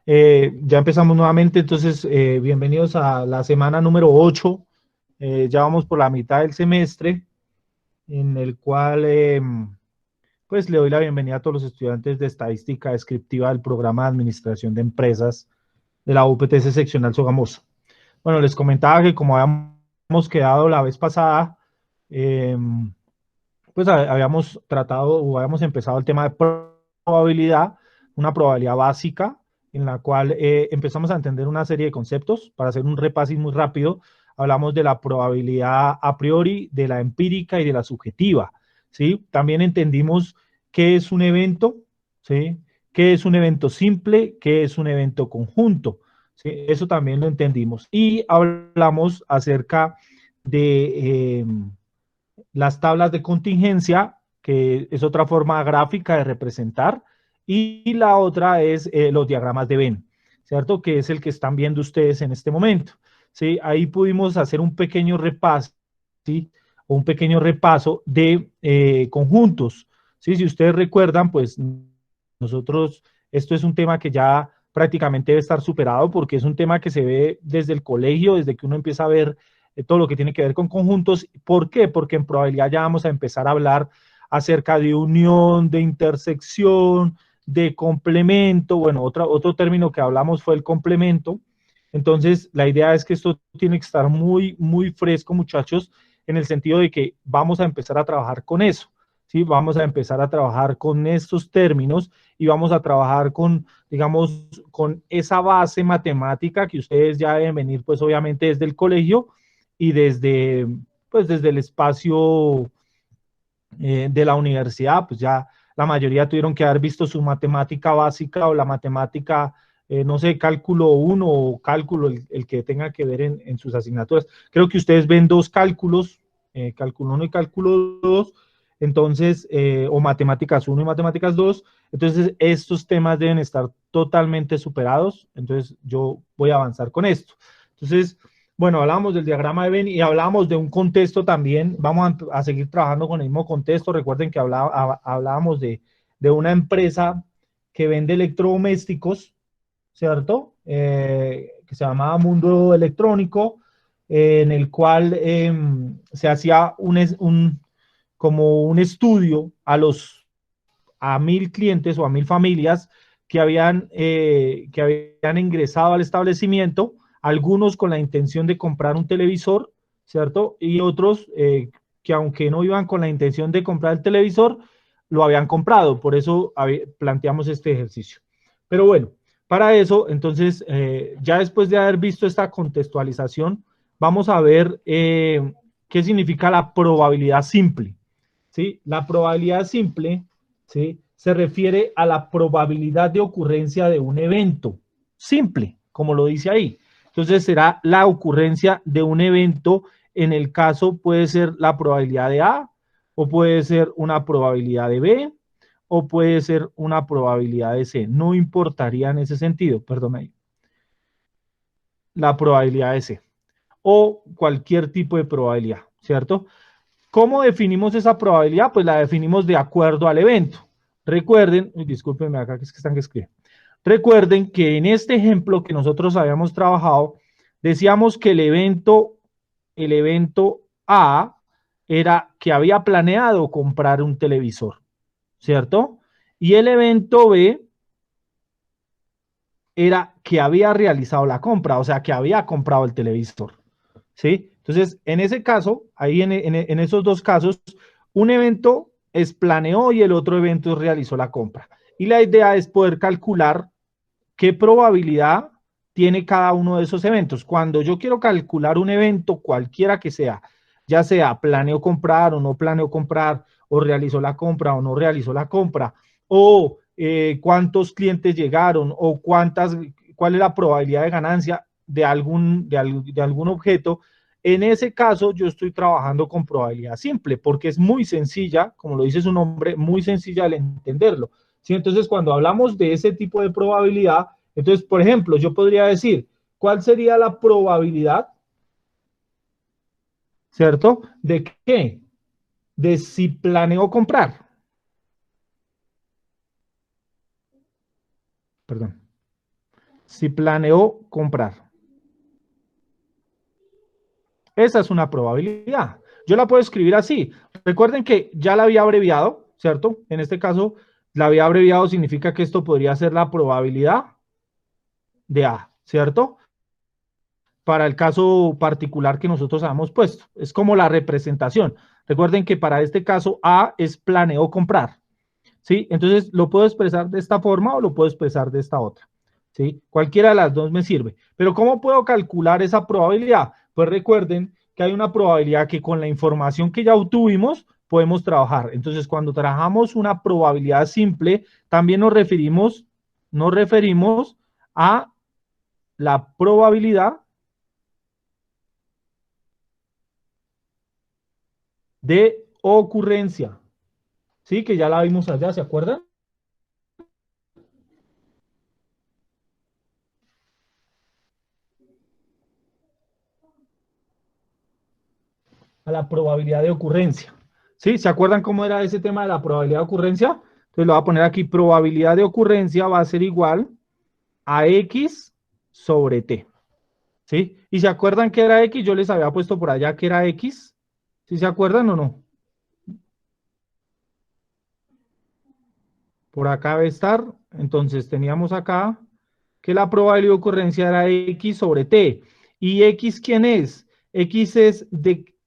Ya empezamos nuevamente, entonces bienvenidos a la semana número 8. Ya vamos por la mitad del semestre, en el cual pues le doy la bienvenida a todos los estudiantes de estadística descriptiva del programa de administración de empresas de la UPTC seccional Sogamoso. Bueno, les comentaba que como habíamos quedado la vez pasada, eh, pues habíamos tratado o habíamos empezado el tema de probabilidad, una probabilidad básica en la cual empezamos a entender una serie de conceptos. Para hacer un repaso muy rápido, hablamos de la probabilidad a priori, de la empírica y de la subjetiva, ¿sí? También entendimos qué es un evento, ¿sí? ¿Qué es un evento simple? ¿Qué es un evento conjunto? ¿Sí? Eso también lo entendimos. Y hablamos acerca de las tablas de contingencia, que es otra forma gráfica de representar, y la otra es los diagramas de Venn, ¿cierto? Que es el que están viendo ustedes en este momento. ¿Sí? Ahí pudimos hacer un pequeño repaso, ¿sí? O un pequeño repaso de conjuntos. ¿Sí? Si ustedes recuerdan, pues nosotros, esto es un tema que ya prácticamente debe estar superado porque es un tema que se ve desde el colegio, desde que uno empieza a ver todo lo que tiene que ver con conjuntos. ¿Por qué? Porque en probabilidad ya vamos a empezar a hablar acerca de unión, de intersección, de complemento. Bueno, otro término que hablamos fue el complemento. Entonces, la idea es que esto tiene que estar muy, muy fresco, muchachos, en el sentido de que vamos a empezar a trabajar con eso. ¿Sí? Vamos a empezar a trabajar con estos términos y vamos a trabajar con, digamos, con esa base matemática que ustedes ya deben venir, pues obviamente desde el colegio y desde, pues, desde el espacio de la universidad, pues ya la mayoría tuvieron que haber visto su matemática básica o la matemática, no sé, cálculo 1 o cálculo, el que tenga que ver en sus asignaturas. Creo que ustedes ven dos cálculos, cálculo 1 y cálculo 2, entonces, o matemáticas 1 y matemáticas 2, entonces estos temas deben estar totalmente superados, entonces yo voy a avanzar con esto. Entonces, bueno, hablábamos del diagrama de Venn y hablábamos de un contexto también. Vamos a seguir trabajando con el mismo contexto. Recuerden que hablábamos de una empresa que vende electrodomésticos, ¿cierto? Que se llamaba Mundo Electrónico, en el cual se hacía como un estudio a 1000 clientes o a 1000 familias que habían ingresado al establecimiento, algunos con la intención de comprar un televisor, ¿cierto? Y otros que aunque no iban con la intención de comprar el televisor, lo habían comprado. Por eso planteamos este ejercicio. Pero bueno, para eso, entonces, ya después de haber visto esta contextualización, vamos a ver qué significa la probabilidad simple. ¿Sí? La probabilidad simple, ¿sí? Se refiere a la probabilidad de ocurrencia de un evento simple, como lo dice ahí. Entonces será la ocurrencia de un evento, en el caso puede ser la probabilidad de A, o puede ser una probabilidad de B, o puede ser una probabilidad de C. No importaría en ese sentido, perdón ahí. La probabilidad de C. O cualquier tipo de probabilidad, ¿cierto? ¿Cómo definimos esa probabilidad? Pues la definimos de acuerdo al evento. Recuerden, discúlpenme acá que es que están que escriben. Recuerden que en este ejemplo que nosotros habíamos trabajado, decíamos que el evento A era que había planeado comprar un televisor, ¿cierto? Y el evento B era que había realizado la compra, o sea, que había comprado el televisor, ¿sí? Entonces, en ese caso, ahí en esos dos casos, un evento es planeó y el otro evento realizó la compra. Y la idea es poder calcular qué probabilidad tiene cada uno de esos eventos. Cuando yo quiero calcular un evento, cualquiera que sea, ya sea planeo comprar o no planeo comprar, o realizó la compra o no realizó la compra, o cuántos clientes llegaron, o cuál es la probabilidad de ganancia de algún objeto. En ese caso, yo estoy trabajando con probabilidad simple, porque es muy sencilla, como lo dice su nombre, muy sencilla al entenderlo. ¿Sí? Entonces, cuando hablamos de ese tipo de probabilidad, entonces, por ejemplo, yo podría decir, ¿cuál sería la probabilidad, cierto? ¿De qué? De si planeo comprar. Perdón. si planeó comprar. Esa es una probabilidad. Yo la puedo escribir así. Recuerden que ya la había abreviado, ¿cierto? En este caso, la había abreviado significa que esto podría ser la probabilidad de A, ¿cierto? Para el caso particular que nosotros habíamos puesto. Es como la representación. Recuerden que para este caso A es planeó comprar, ¿sí? Entonces lo puedo expresar de esta forma o lo puedo expresar de esta otra, ¿sí? Cualquiera de las dos me sirve. Pero ¿cómo puedo calcular esa probabilidad? Pues recuerden que hay una probabilidad que con la información que ya obtuvimos podemos trabajar. Entonces cuando trabajamos una probabilidad simple, también nos referimos a la probabilidad de ocurrencia, ¿sí? Que ya la vimos allá, ¿se acuerdan? A la probabilidad de ocurrencia, ¿sí? ¿Se acuerdan cómo era ese tema de la probabilidad de ocurrencia? Entonces lo voy a poner aquí, probabilidad de ocurrencia va a ser igual a X sobre T, ¿sí? ¿Y se acuerdan que era X? Yo les había puesto por allá que era X, ¿sí se acuerdan o no? Por acá debe estar, entonces teníamos acá que la probabilidad de ocurrencia era X sobre T. ¿Y X quién es? X es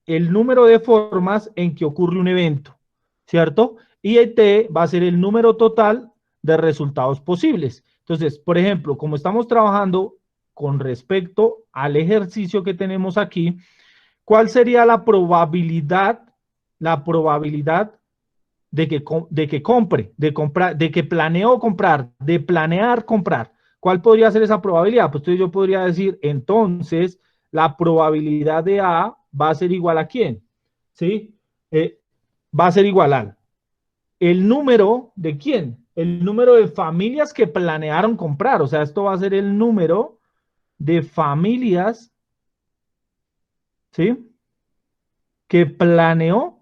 el número de formas en que ocurre un evento, ¿cierto? Y el T va a ser el número total de resultados posibles. Entonces, por ejemplo, como estamos trabajando con respecto al ejercicio que tenemos aquí, ¿cuál sería la probabilidad de que compre, de comprar, de que planeó comprar, de planear comprar? ¿Cuál podría ser esa probabilidad? Pues entonces yo podría decir, entonces, la probabilidad de A va a ser igual a ¿quién? ¿Sí? Va a ser igual al el número de quién? El número de familias que planearon comprar. O sea, esto va a ser el número de familias, ¿sí? Que planeó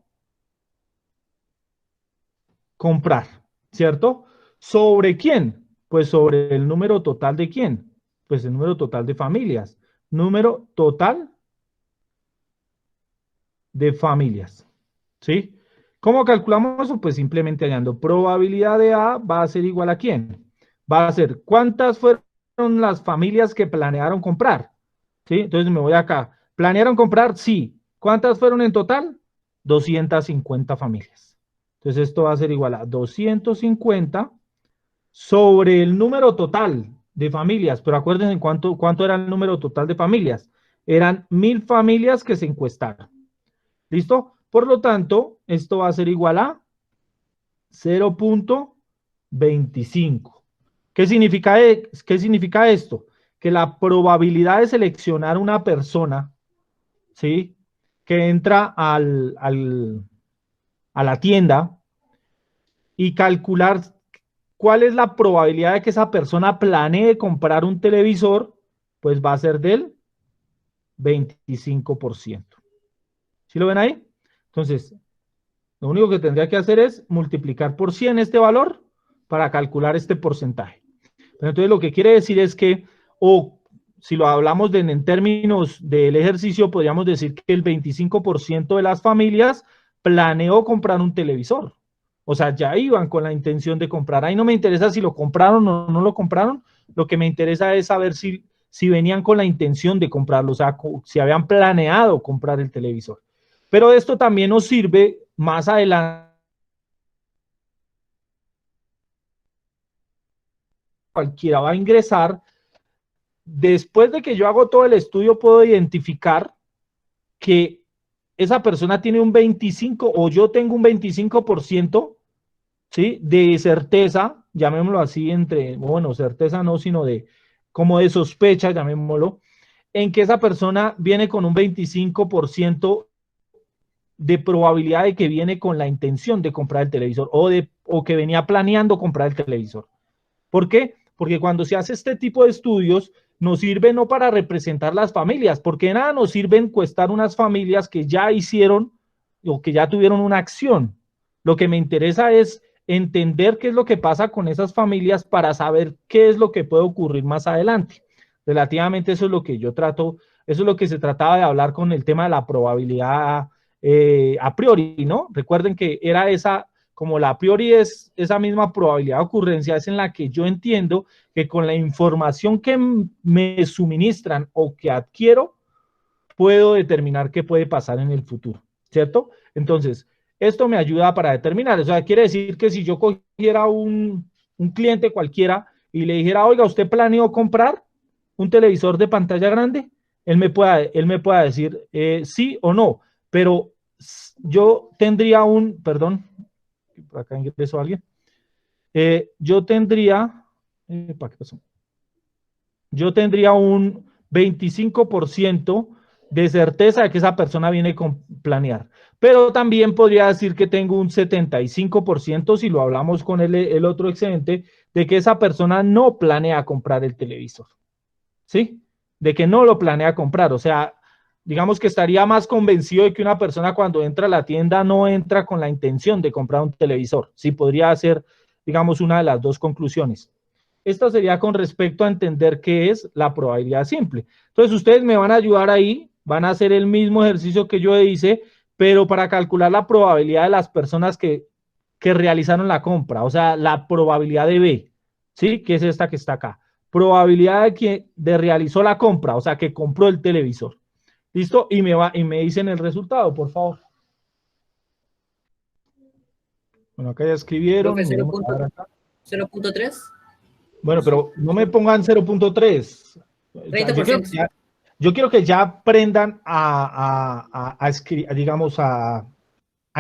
comprar, ¿cierto? ¿Sobre quién? Pues sobre el número total de quién? Pues el número total de familias. Número total de familias, ¿sí? ¿Cómo calculamos eso? Pues simplemente hallando probabilidad de A va a ser igual a quién. Va a ser cuántas fueron las familias que planearon comprar, ¿sí? Entonces me voy acá. ¿Planearon comprar? Sí. ¿Cuántas fueron en total? 250 familias. Entonces esto va a ser igual a 250 sobre el número total de familias, pero acuérdense en cuánto era el número total de familias. Eran 1000 familias que se encuestaron. ¿Listo? Por lo tanto, esto va a ser igual a 0.25. ¿Qué significa esto? Que la probabilidad de seleccionar una persona, ¿sí? Que entra a la tienda y calcular cuál es la probabilidad de que esa persona planee comprar un televisor, pues va a ser del 25%. ¿Sí lo ven ahí? Entonces, lo único que tendría que hacer es multiplicar por 100 este valor para calcular este porcentaje. Pero entonces lo que quiere decir es que, o si lo hablamos en términos del ejercicio, podríamos decir que el 25% de las familias planeó comprar un televisor. O sea, ya iban con la intención de comprar. Ahí no me interesa si lo compraron o no lo compraron. Lo que me interesa es saber si venían con la intención de comprarlo, o sea, si habían planeado comprar el televisor. Pero esto también nos sirve más adelante. Cualquiera va a ingresar. Después de que yo hago todo el estudio, puedo identificar que esa persona tiene un 25 o yo tengo un 25%, ¿sí? De certeza, llamémoslo así, bueno, certeza no, sino de como de sospecha, llamémoslo, en que esa persona viene con un 25% de probabilidad de que viene con la intención de comprar el televisor o que venía planeando comprar el televisor. ¿Por qué? Porque cuando se hace este tipo de estudios, nos sirve no para representar las familias, porque nada nos sirve encuestar unas familias que ya hicieron o que ya tuvieron una acción. Lo que me interesa es entender qué es lo que pasa con esas familias para saber qué es lo que puede ocurrir más adelante. Relativamente eso es lo que yo trato, eso es lo que se trataba de hablar con el tema de la probabilidad a priori, ¿no? Recuerden que era esa, como la a priori es esa misma probabilidad de ocurrencia, es en la que yo entiendo que con la información que me suministran o que adquiero, puedo determinar qué puede pasar en el futuro, ¿cierto? Entonces, esto me ayuda para determinar, o sea, quiere decir que si yo cogiera un cliente cualquiera y le dijera, oiga, ¿usted planeó comprar un televisor de pantalla grande? Él me pueda decir sí o no, pero yo tendría perdón, por acá ingresó alguien, yo tendría, ¿para qué pasó? Yo tendría un 25% de certeza de que esa persona viene con planear. Pero también podría decir que tengo un 75%, si lo hablamos con el otro excedente, de que esa persona no planea comprar el televisor. ¿Sí? De que no lo planea comprar. O sea, digamos que estaría más convencido de que una persona cuando entra a la tienda no entra con la intención de comprar un televisor. Sí, podría ser, digamos, una de las dos conclusiones. Esto sería con respecto a entender qué es la probabilidad simple. Entonces, ustedes me van a ayudar ahí, van a hacer el mismo ejercicio que yo hice, pero para calcular la probabilidad de las personas que realizaron la compra, o sea, la probabilidad de B, ¿sí? Que es esta que está acá. Probabilidad de que realizó la compra, o sea, que compró el televisor. ¿Listo? Y me dicen el resultado, por favor. Bueno, acá ya escribieron. Profe, Miremos a ver acá. 0.3, Bueno, pero no me pongan 0.3. O sea, 30%. yo quiero que ya aprendan digamos, a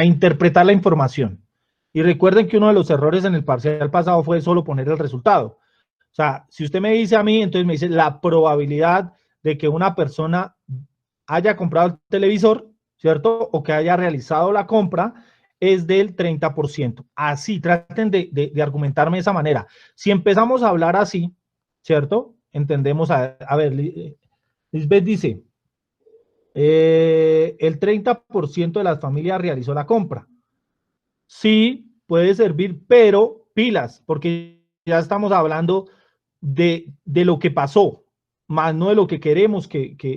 interpretar la información. Y recuerden que uno de los errores en el parcial pasado fue solo poner el resultado. O sea, si usted me dice a mí, entonces me dice la probabilidad de que una persona haya comprado el televisor, ¿cierto? O que haya realizado la compra es del 30%. Así, traten de argumentarme de esa manera. Si empezamos a hablar así, ¿cierto? Entendemos, a ver, Lisbeth dice, el 30% de las familias realizó la compra. Sí, puede servir, pero pilas, porque ya estamos hablando de lo que pasó, más no de lo que queremos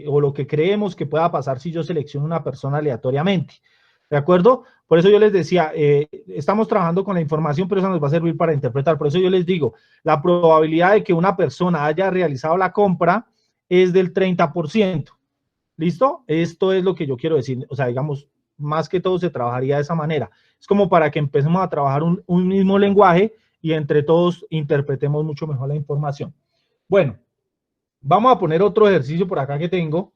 o lo que creemos que pueda pasar si yo selecciono una persona aleatoriamente. ¿De acuerdo? Por eso yo les decía, estamos trabajando con la información, pero eso nos va a servir para interpretar. Por eso yo les digo, la probabilidad de que una persona haya realizado la compra es del 30%. ¿Listo? Esto es lo que yo quiero decir. O sea, digamos, más que todo se trabajaría de esa manera. Es como para que empecemos a trabajar un mismo lenguaje y entre todos interpretemos mucho mejor la información. Bueno, vamos a poner otro ejercicio por acá que tengo.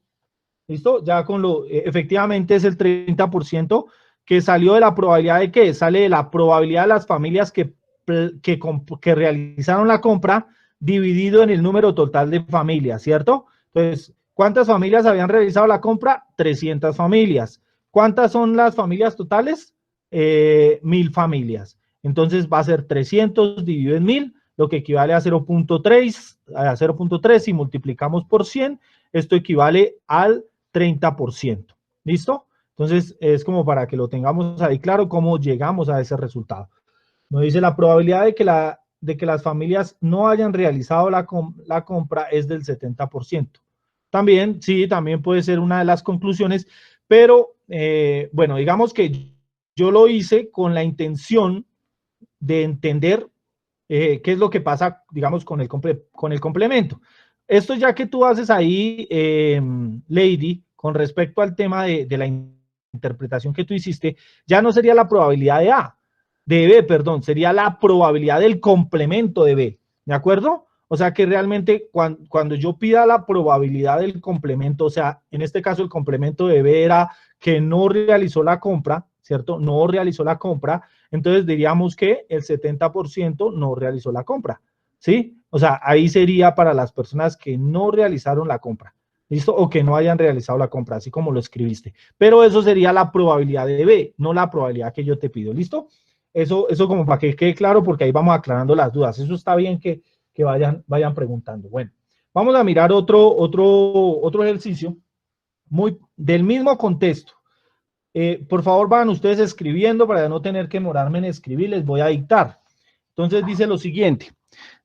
¿Listo? Ya con efectivamente es el 30% que salió de la probabilidad de que sale de la probabilidad de las familias que realizaron la compra dividido en el número total de familias, ¿cierto? Entonces, ¿cuántas familias habían realizado la compra? 300 familias. ¿Cuántas son las familias totales? 1000 familias. Entonces va a ser 300 dividido en 1000, lo que equivale a 0.3 y multiplicamos por 100, esto equivale al 30%. ¿Listo? Entonces, es como para que lo tengamos ahí claro cómo llegamos a ese resultado. Nos dice la probabilidad de que las familias no hayan realizado la compra es del 70%. También, sí, también puede ser una de las conclusiones, pero bueno, digamos que yo lo hice con la intención de entender qué es lo que pasa, digamos, con el complemento. Esto ya que tú haces ahí, Lady, con respecto al tema de la interpretación que tú hiciste, ya no sería la probabilidad de B, perdón, sería la probabilidad del complemento de B, ¿de acuerdo? O sea que realmente cuando yo pida la probabilidad del complemento, o sea, en este caso el complemento de B era que no realizó la compra, ¿cierto? No realizó la compra, entonces diríamos que el 70% no realizó la compra, ¿sí? O sea, ahí sería para las personas que no realizaron la compra, ¿listo? O que no hayan realizado la compra, así como lo escribiste. Pero eso sería la probabilidad de B, no la probabilidad que yo te pido, ¿listo? Eso como para que quede claro, porque ahí vamos aclarando las dudas. Eso está bien que vayan preguntando. Bueno, vamos a mirar otro ejercicio muy del mismo contexto. Por favor, van ustedes escribiendo para no tener que demorarme en escribir, les voy a dictar. Entonces dice lo siguiente,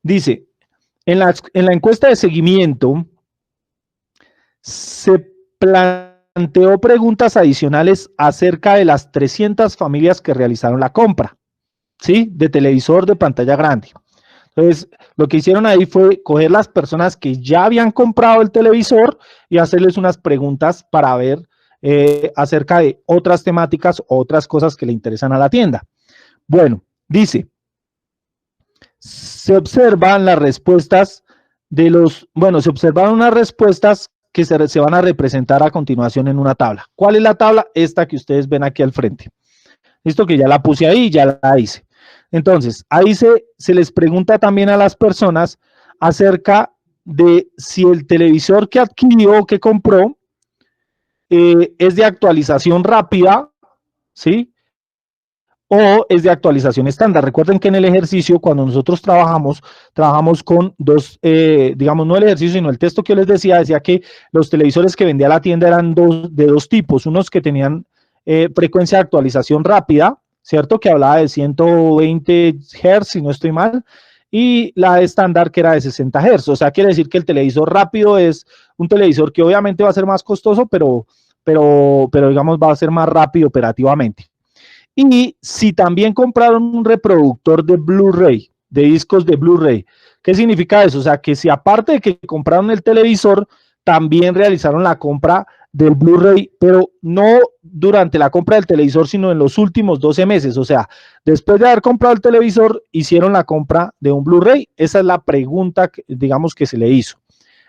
dice, en la encuesta de seguimiento se planteó preguntas adicionales acerca de las 300 familias que realizaron la compra, ¿sí? De televisor de pantalla grande. Entonces, lo que hicieron ahí fue coger las personas que ya habían comprado el televisor y hacerles unas preguntas para ver acerca de otras temáticas, otras cosas que le interesan a la tienda. Bueno, dice, se observan las respuestas se observaron unas respuestas que se van a representar a continuación en una tabla. ¿Cuál es la tabla? Esta que ustedes ven aquí al frente. Esto que ya la puse ahí, ya la hice. Entonces, ahí se les pregunta también a las personas acerca de si el televisor que adquirió o que compró es de actualización rápida, ¿sí? O es de actualización estándar. Recuerden que en el ejercicio, cuando nosotros trabajamos con dos, digamos, no el ejercicio, sino el texto que yo les decía que los televisores que vendía la tienda eran de dos tipos, unos que tenían frecuencia de actualización rápida, ¿cierto? Que hablaba de 120 Hz, si no estoy mal, y la estándar que era de 60 Hz. O sea, quiere decir que el televisor rápido es un televisor que obviamente va a ser más costoso, pero digamos va a ser más rápido operativamente. Y si también compraron un reproductor de Blu-ray, de discos de Blu-ray, ¿qué significa eso? O sea, que si aparte de que compraron el televisor, también realizaron la compra del Blu-ray, pero no durante la compra del televisor, sino en los últimos 12 meses. O sea, después de haber comprado el televisor, hicieron la compra de un Blu-ray. Esa es la pregunta, digamos, que se le hizo.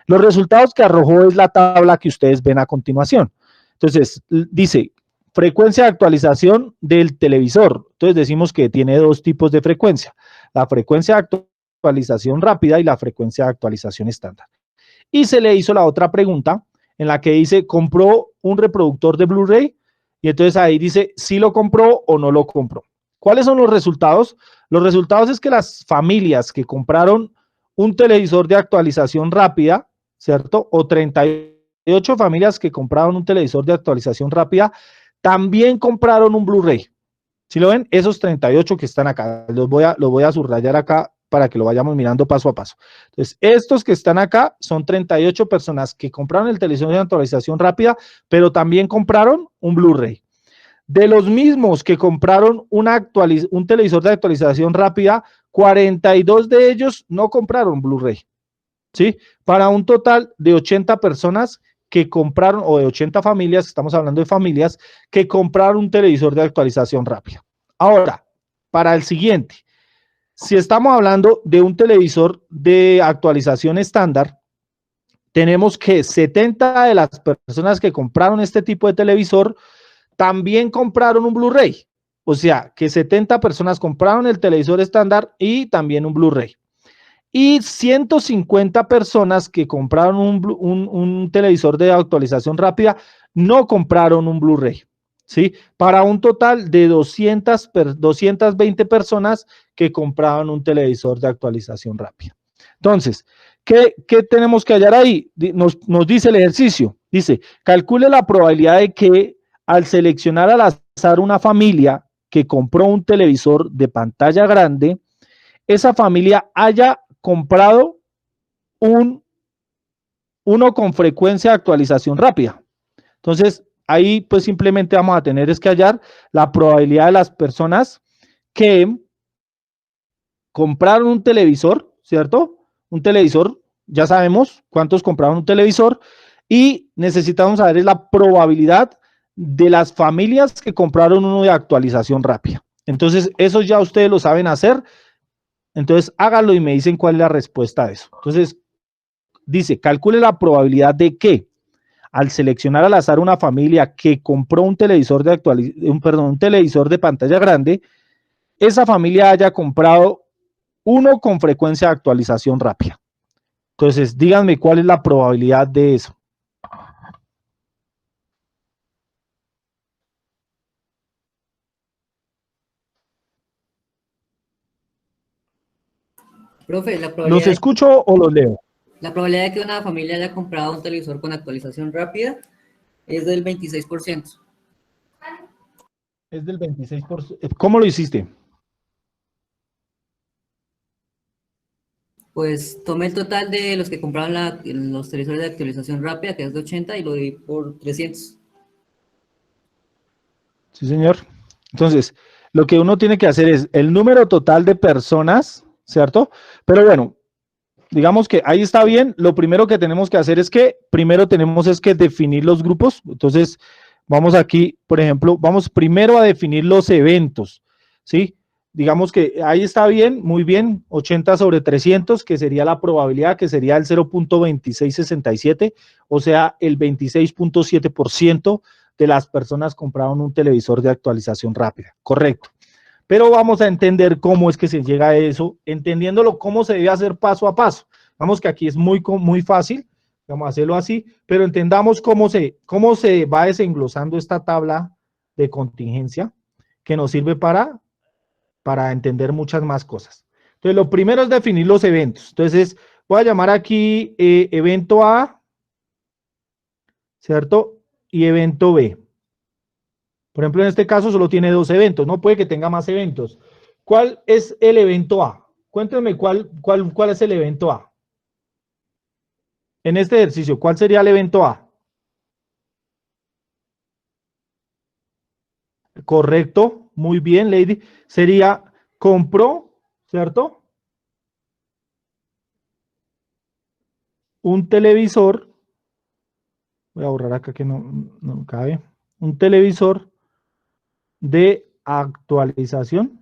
Los resultados que arrojó es la tabla que ustedes ven a continuación. Entonces, dice, frecuencia de actualización del televisor. Entonces decimos que tiene dos tipos de frecuencia. La frecuencia de actualización rápida y la frecuencia de actualización estándar. Y se le hizo la otra pregunta en la que dice, ¿compró un reproductor de Blu-ray? Y entonces ahí dice, si lo compró o no lo compró. ¿Cuáles son los resultados? Los resultados es que las familias que compraron un televisor de actualización rápida, ¿cierto? O 38 familias que compraron un televisor de actualización rápida, también compraron un Blu-ray. ¿Sí lo ven? Esos 38 que están acá, los voy a subrayar acá para que lo vayamos mirando paso a paso. Entonces, estos que están acá son 38 personas que compraron el televisor de actualización rápida, pero también compraron un Blu-ray. De los mismos que compraron un televisor de actualización rápida, 42 de ellos no compraron Blu-ray, ¿sí? Para un total de 80 personas que compraron, o de 80 familias, estamos hablando de familias, que compraron un televisor de actualización rápida. Ahora, para el siguiente, si estamos hablando de un televisor de actualización estándar, tenemos que 70 de las personas que compraron este tipo de televisor también compraron un Blu-ray. O sea, que 70 personas compraron el televisor estándar y también un Blu-ray. Y 150 personas que compraron un televisor de actualización rápida no compraron un Blu-ray, ¿sí? Para un total de 220 personas que compraban un televisor de actualización rápida. Entonces, ¿qué tenemos que hallar ahí? Nos dice el ejercicio, dice, calcule la probabilidad de que al seleccionar al azar una familia que compró un televisor de pantalla grande, esa familia haya comprado uno con frecuencia de actualización rápida. Entonces, ahí pues simplemente vamos a tener que hallar la probabilidad de las personas que compraron un televisor, ¿cierto? Un televisor, ya sabemos cuántos compraron un televisor y necesitamos saber la probabilidad de las familias que compraron uno de actualización rápida. Entonces, eso ya ustedes lo saben hacer. Entonces, háganlo y me dicen cuál es la respuesta de eso. Entonces, dice, calcule la probabilidad de que al seleccionar al azar una familia que compró un televisor un televisor de pantalla grande, esa familia haya comprado uno con frecuencia de actualización rápida. Entonces, díganme cuál es la probabilidad de eso. Profe, ¿Los escucho o los leo? la probabilidad de que una familia haya comprado un televisor con actualización rápida es del 26%. Es del 26%. ¿Cómo lo hiciste? Pues tomé el total de los que compraron los televisores de actualización rápida, que es de 80, y lo di por 300. Sí, señor. Entonces, lo que uno tiene que hacer es el número total de personas, ¿cierto? Pero bueno, digamos que ahí está bien. Lo primero que tenemos que hacer es que primero tenemos es que definir los grupos. Entonces, vamos aquí, por ejemplo, vamos primero a definir los eventos, ¿sí? Digamos que ahí está bien, muy bien, 80 sobre 300, que sería la probabilidad, que sería el 0.2667, o sea, el 26.7% de las personas compraron un televisor de actualización rápida, correcto. Pero vamos a entender cómo es que se llega a eso, entendiéndolo cómo se debe hacer paso a paso. Vamos que aquí es muy fácil, vamos a hacerlo así, pero entendamos cómo se va desenglosando esta tabla de contingencia que nos sirve para entender muchas más cosas. Entonces, lo primero es definir los eventos. Entonces, voy a llamar aquí evento A, ¿cierto? Y evento B. Por ejemplo, en este caso solo tiene dos eventos, no puede que tenga más eventos. ¿Cuál es el evento A? Cuéntenme cuál es el evento A. En este ejercicio, ¿cuál sería el evento A? Correcto, muy bien, Lady. Sería compró, ¿cierto? Un televisor, voy a borrar acá que no cabe, un televisor de actualización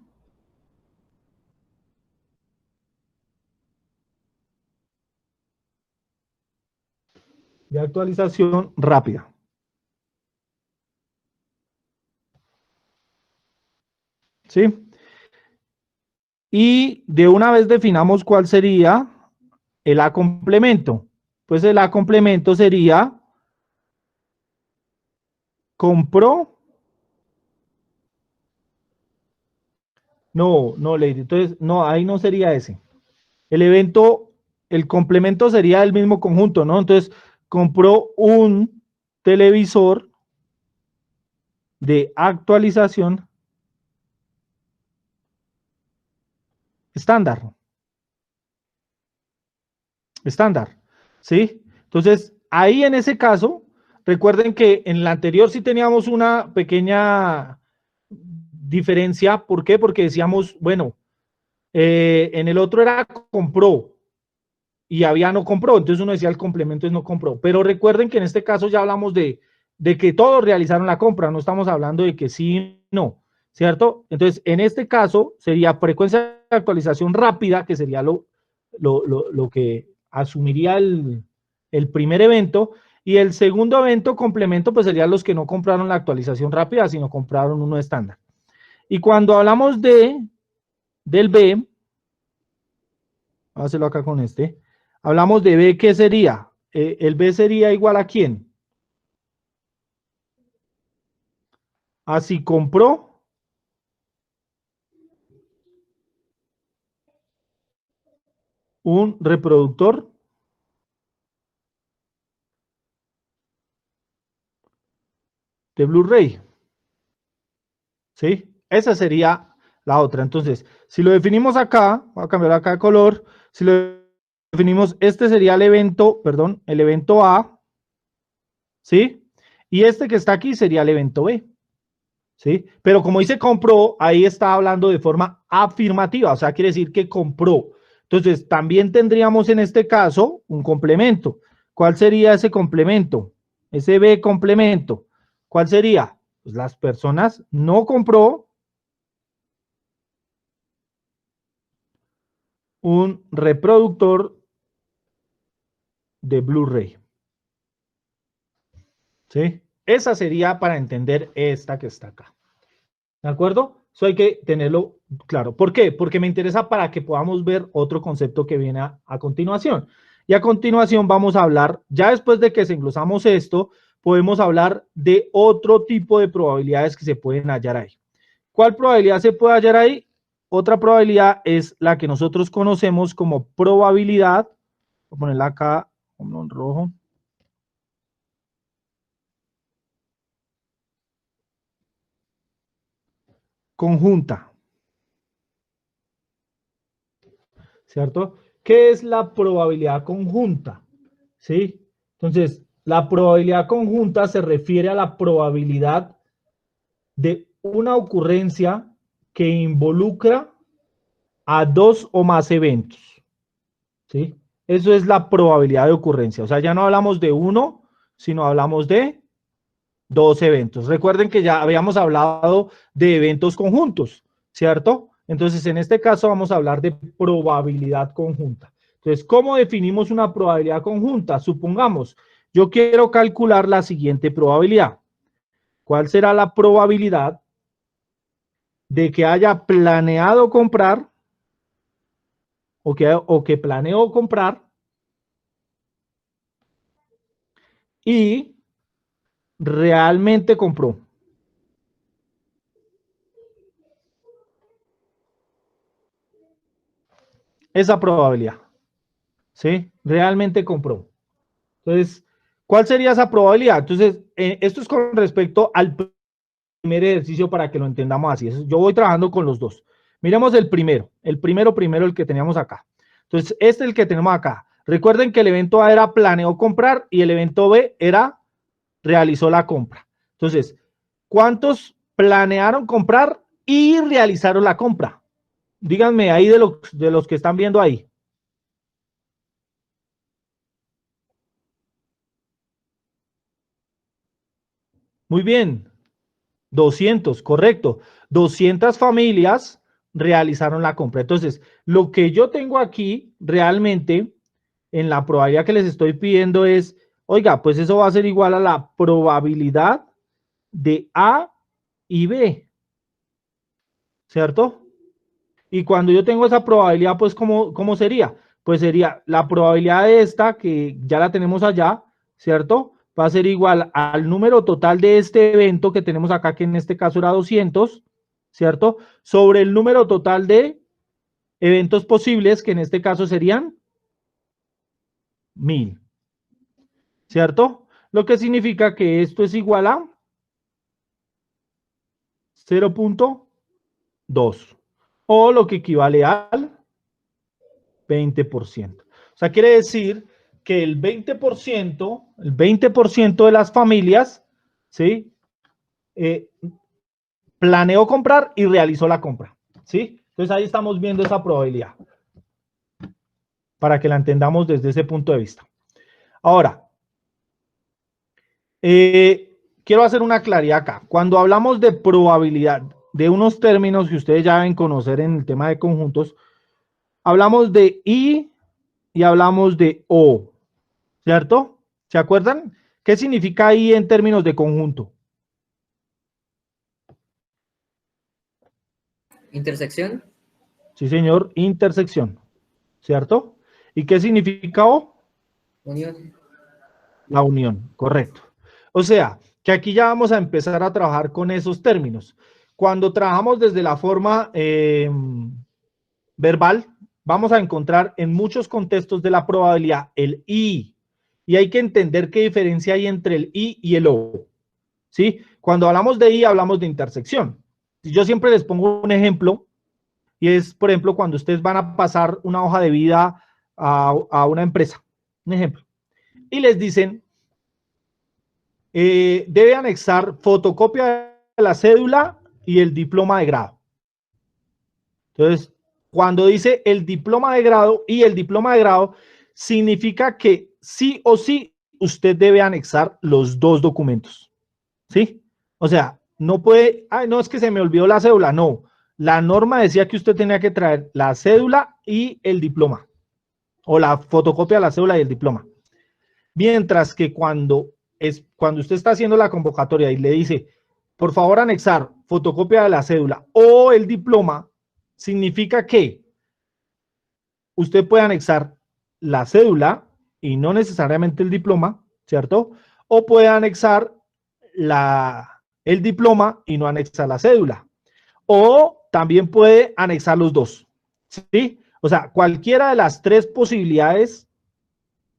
rápida. ¿Sí? Y de una vez definamos cuál sería el A complemento. Pues el A complemento sería compró. No, Lady. Entonces, no, ahí no sería ese. El evento, el complemento sería el mismo conjunto, ¿no? Entonces, compró un televisor de actualización estándar. Estándar, ¿sí? Entonces, ahí en ese caso, recuerden que en la anterior sí teníamos una pequeña diferencia. ¿Por qué? Porque decíamos, bueno, en el otro era compró y había no compró, entonces uno decía el complemento es no compró. Pero recuerden que en este caso ya hablamos de que todos realizaron la compra, no estamos hablando de que sí, no, ¿cierto? Entonces, en este caso sería frecuencia de actualización rápida, que sería lo que asumiría el primer evento, y el segundo evento complemento, pues serían los que no compraron la actualización rápida, sino compraron uno estándar. Y cuando hablamos del B, vamos a hacerlo acá con este, hablamos de B, ¿qué sería? El B sería igual a ¿quién? A si compró un reproductor de Blu-ray, ¿sí? Esa sería la otra. Entonces, si lo definimos acá, voy a cambiar acá de color, si lo definimos, este sería el evento, perdón, el evento A, ¿sí? Y este que está aquí sería el evento B, ¿sí? Pero como dice compró, ahí está hablando de forma afirmativa, o sea, quiere decir que compró. Entonces, también tendríamos en este caso un complemento. ¿Cuál sería ese complemento? Ese B complemento. ¿Cuál sería? Pues las personas no compró un reproductor de Blu-ray, ¿sí? Esa sería para entender esta que está acá. ¿De acuerdo? Eso hay que tenerlo claro. ¿Por qué? Porque me interesa para que podamos ver otro concepto que viene a continuación. Y a continuación vamos a hablar, ya después de que desglosamos esto, podemos hablar de otro tipo de probabilidades que se pueden hallar ahí. ¿Cuál probabilidad se puede hallar ahí? Otra probabilidad es la que nosotros conocemos como probabilidad. Voy a ponerla acá, en rojo. conjunta. ¿Cierto? ¿Qué es la probabilidad conjunta? ¿Sí? Entonces, la probabilidad conjunta se refiere a la probabilidad de una ocurrencia que involucra a dos o más eventos. ¿Sí? Eso es la probabilidad de ocurrencia. O sea, ya no hablamos de uno, sino hablamos de dos eventos. Recuerden que ya habíamos hablado de eventos conjuntos, ¿cierto? Entonces, en este caso vamos a hablar de probabilidad conjunta. Entonces, ¿cómo definimos una probabilidad conjunta? Supongamos, yo quiero calcular la siguiente probabilidad. ¿Cuál será la probabilidad de que haya planeado comprar o que planeó comprar y realmente compró? Esa probabilidad, ¿sí? Realmente compró. Entonces, ¿cuál sería esa probabilidad? Entonces, esto es con respecto al primer ejercicio para que lo entendamos así. Yo voy trabajando con los dos. Miremos el primero, el que teníamos acá. Entonces, este es el que tenemos acá. Recuerden que el evento A era planeó comprar y el evento B era realizó la compra. Entonces, ¿cuántos planearon comprar y realizaron la compra? Díganme ahí de los que están viendo ahí. Muy bien, 200, correcto. 200 familias realizaron la compra. Entonces, lo que yo tengo aquí realmente en la probabilidad que les estoy pidiendo es, oiga, pues eso va a ser igual a la probabilidad de A y B, ¿cierto? Y cuando yo tengo esa probabilidad, pues, ¿cómo sería? Pues sería la probabilidad de esta, que ya la tenemos allá, ¿cierto? Va a ser igual al número total de este evento que tenemos acá, que en este caso era 200, ¿cierto? Sobre el número total de eventos posibles, que en este caso serían 1000, ¿cierto? Lo que significa que esto es igual a 0.2 o lo que equivale al 20%. O sea, quiere decir que el 20% de las familias, ¿sí? Planeó comprar y realizó la compra, ¿sí? Entonces ahí estamos viendo esa probabilidad para que la entendamos desde ese punto de vista. Ahora, quiero hacer una claridad acá. Cuando hablamos de probabilidad, de unos términos que ustedes ya deben conocer en el tema de conjuntos, hablamos de I y hablamos de O, ¿cierto? ¿Se acuerdan? ¿Qué significa I en términos de conjunto? Intersección. Sí, señor, intersección, ¿cierto? ¿Y qué significa O? Unión. La unión, correcto. O sea, que aquí ya vamos a empezar a trabajar con esos términos. Cuando trabajamos desde la forma verbal, vamos a encontrar en muchos contextos de la probabilidad el I. Y hay que entender qué diferencia hay entre el I y el O. ¿Sí? Cuando hablamos de I, hablamos de intersección. Yo siempre les pongo un ejemplo, y es, por ejemplo, cuando ustedes van a pasar una hoja de vida a una empresa. Un ejemplo. Y les dicen, debe anexar fotocopia de la cédula y el diploma de grado. Entonces, cuando dice el diploma de grado y el diploma de grado, significa que sí o sí usted debe anexar los dos documentos. ¿Sí? O sea, no puede, ay, no, es que se me olvidó la cédula. No, la norma decía que usted tenía que traer la cédula y el diploma, o la fotocopia de la cédula y el diploma. Mientras que cuando usted está haciendo la convocatoria y le dice, por favor, anexar fotocopia de la cédula o el diploma, significa que usted puede anexar la cédula y no necesariamente el diploma, ¿cierto? O puede anexar el diploma y no anexa la cédula. O también puede anexar los dos, ¿sí? O sea, cualquiera de las tres posibilidades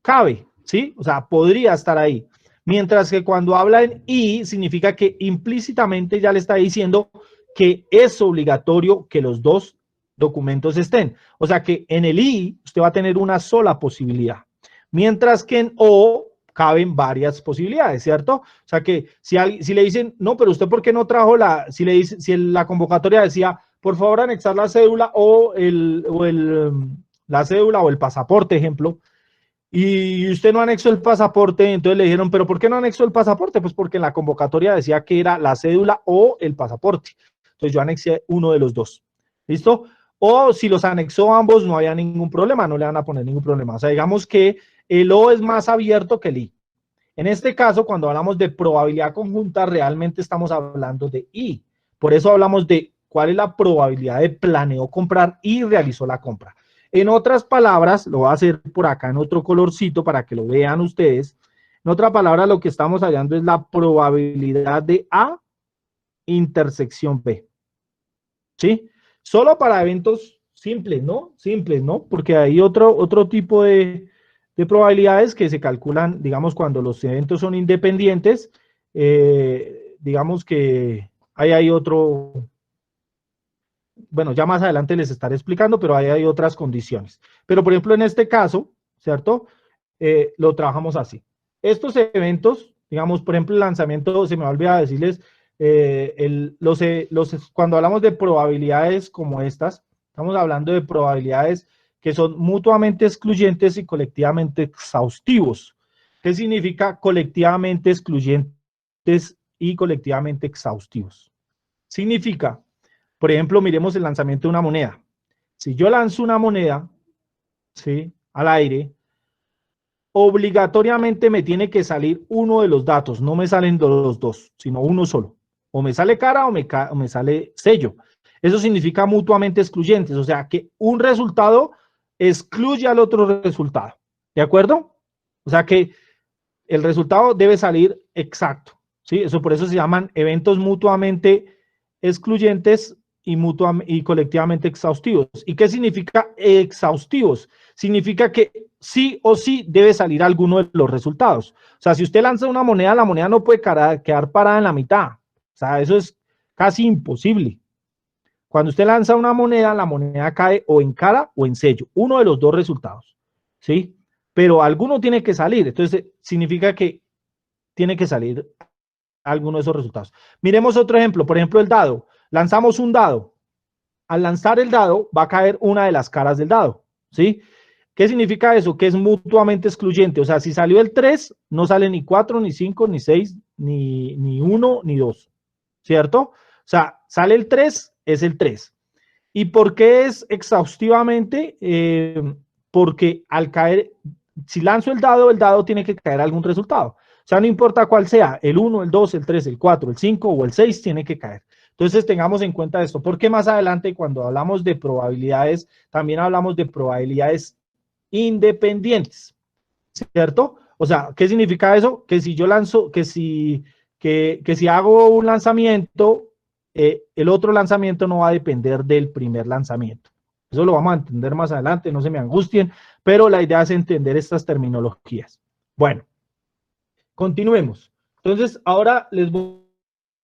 cabe, ¿sí? O sea, podría estar ahí. Mientras que cuando habla en y, significa que implícitamente ya le está diciendo que es obligatorio que los dos documentos estén. O sea que en el I usted va a tener una sola posibilidad, mientras que en O caben varias posibilidades, ¿cierto? O sea que si le dicen, no, pero usted ¿por qué no trajo si la convocatoria decía, por favor anexar la cédula la cédula o el pasaporte, ejemplo, y usted no anexó el pasaporte, entonces le dijeron, pero ¿por qué no anexó el pasaporte? Pues porque en la convocatoria decía que era la cédula o el pasaporte. Entonces yo anexé uno de los dos. ¿Listo? O si los anexó ambos, no había ningún problema, no le van a poner ningún problema. O sea, digamos que el O es más abierto que el I. En este caso, cuando hablamos de probabilidad conjunta, realmente estamos hablando de I. Por eso hablamos de cuál es la probabilidad de planeó comprar y realizó la compra. En otras palabras, lo voy a hacer por acá en otro colorcito para que lo vean ustedes. En otra palabra, lo que estamos hallando es la probabilidad de A intersección B. ¿Sí? Solo para eventos simples, ¿no? Simples, ¿no? Porque hay otro tipo de probabilidades que se calculan, digamos, cuando los eventos son independientes. Digamos que ahí hay otro, bueno, ya más adelante les estaré explicando, pero ahí hay otras condiciones. Pero, por ejemplo, en este caso, ¿cierto? Lo trabajamos así. Estos eventos, digamos, por ejemplo, el lanzamiento, se me olvidó decirles, cuando hablamos de probabilidades como estas, estamos hablando de probabilidades que son mutuamente excluyentes y colectivamente exhaustivos. ¿Qué significa colectivamente excluyentes y colectivamente exhaustivos? Significa, por ejemplo, miremos el lanzamiento de una moneda. Si yo lanzo una moneda, ¿sí?, al aire, obligatoriamente me tiene que salir uno de los datos, no me salen los dos, sino uno solo. O me sale cara o me sale sello. Eso significa mutuamente excluyentes, o sea que un resultado excluye al otro resultado. ¿De acuerdo? O sea que el resultado debe salir exacto. ¿Sí? Eso por eso se llaman eventos mutuamente excluyentes y colectivamente exhaustivos. ¿Y qué significa exhaustivos? Significa que sí o sí debe salir alguno de los resultados. O sea, si usted lanza una moneda, la moneda no puede quedar parada en la mitad. O sea, eso es casi imposible. Cuando usted lanza una moneda, la moneda cae o en cara o en sello. Uno de los dos resultados. ¿Sí? Pero alguno tiene que salir. Entonces, significa que tiene que salir alguno de esos resultados. Miremos otro ejemplo. Por ejemplo, el dado. Lanzamos un dado. Al lanzar el dado, va a caer una de las caras del dado. ¿Sí? ¿Qué significa eso? Que es mutuamente excluyente. O sea, si salió el 3, no sale ni 4, ni 5, ni 6, ni 1, ni 2. ¿Cierto? O sea, sale el 3, es el 3. ¿Y por qué es exhaustivamente? Porque al caer, si lanzo el dado tiene que caer algún resultado. O sea, no importa cuál sea, el 1, el 2, el 3, el 4, el 5 o el 6 tiene que caer. Entonces tengamos en cuenta esto, porque más adelante cuando hablamos de probabilidades, también hablamos de probabilidades independientes, ¿cierto? O sea, ¿qué significa eso? Que si yo lanzo, que si hago un lanzamiento, el otro lanzamiento no va a depender del primer lanzamiento. Eso lo vamos a entender más adelante, no se me angustien, pero la idea es entender estas terminologías. Bueno, continuemos. Entonces, ahora les voy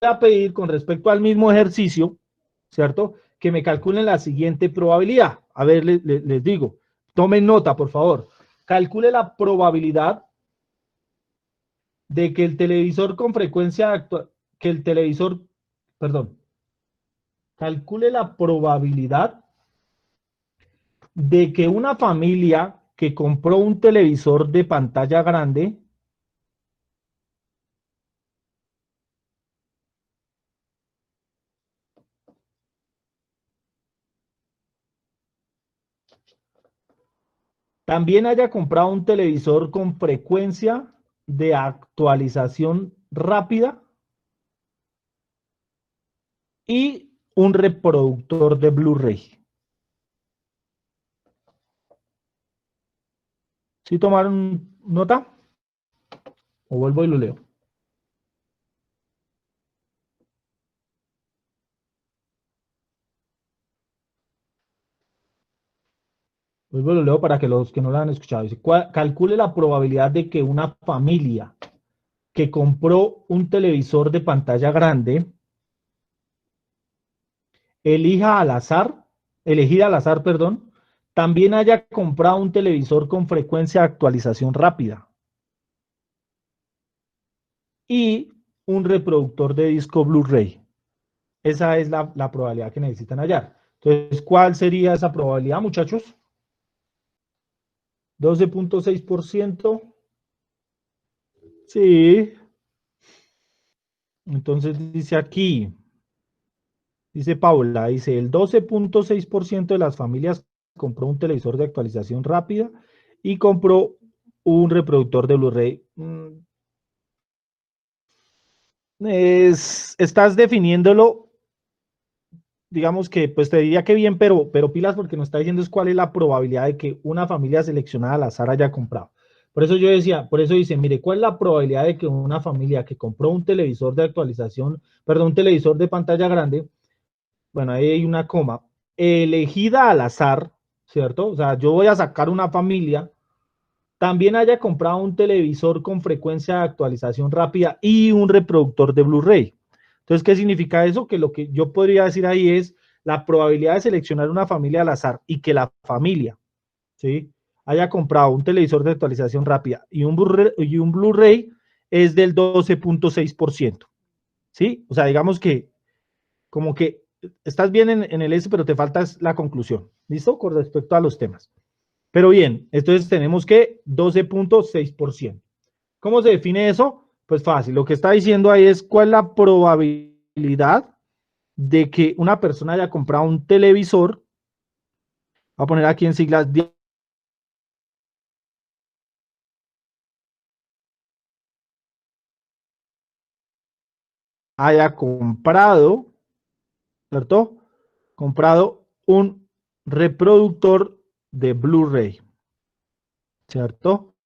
a pedir con respecto al mismo ejercicio, ¿cierto? Que me calculen la siguiente probabilidad. A ver, les digo, tomen nota, por favor. Calcule la probabilidad de que el televisor con frecuencia actual, que el televisor, perdón, calcule la probabilidad de que una familia que compró un televisor de pantalla grande también haya comprado un televisor con frecuencia de actualización rápida y un reproductor de Blu-ray. ¿Sí tomaron nota? ¿O vuelvo y lo leo? Vuelvo y lo leo para que los que no lo han escuchado. Dice, calcule la probabilidad de que una familia que compró un televisor de pantalla grande elegida al azar, perdón, también haya comprado un televisor con frecuencia de actualización rápida y un reproductor de disco Blu-ray. Esa es la probabilidad que necesitan hallar. Entonces, ¿cuál sería esa probabilidad, muchachos? 12.6%. Sí. Entonces dice aquí, dice Paula, dice el 12.6% de las familias compró un televisor de actualización rápida y compró un reproductor de Blu-ray. Estás definiéndolo, digamos que, pues te diría que bien, pero pilas porque nos está diciendo es cuál es la probabilidad de que una familia seleccionada al azar haya comprado. Por eso yo decía, por eso dice, mire, ¿cuál es la probabilidad de que una familia que compró un televisor de actualización, perdón, un televisor de pantalla grande, bueno, ahí hay una coma, elegida al azar, ¿cierto? O sea, yo voy a sacar una familia, también haya comprado un televisor con frecuencia de actualización rápida y un reproductor de Blu-ray. Entonces, ¿qué significa eso? Que lo que yo podría decir ahí es la probabilidad de seleccionar una familia al azar y que la familia, ¿sí?, haya comprado un televisor de actualización rápida y un Blu-ray es del 12.6%, ¿sí? O sea, digamos que como que estás bien en el S, pero te falta la conclusión, ¿listo? Con respecto a los temas. Pero bien, entonces tenemos que 12.6%. ¿Cómo se define eso? Pues fácil, lo que está diciendo ahí es cuál es la probabilidad de que una persona haya comprado un televisor, voy a poner aquí en siglas, haya comprado, ¿cierto? Comprado un reproductor de Blu-ray, ¿cierto?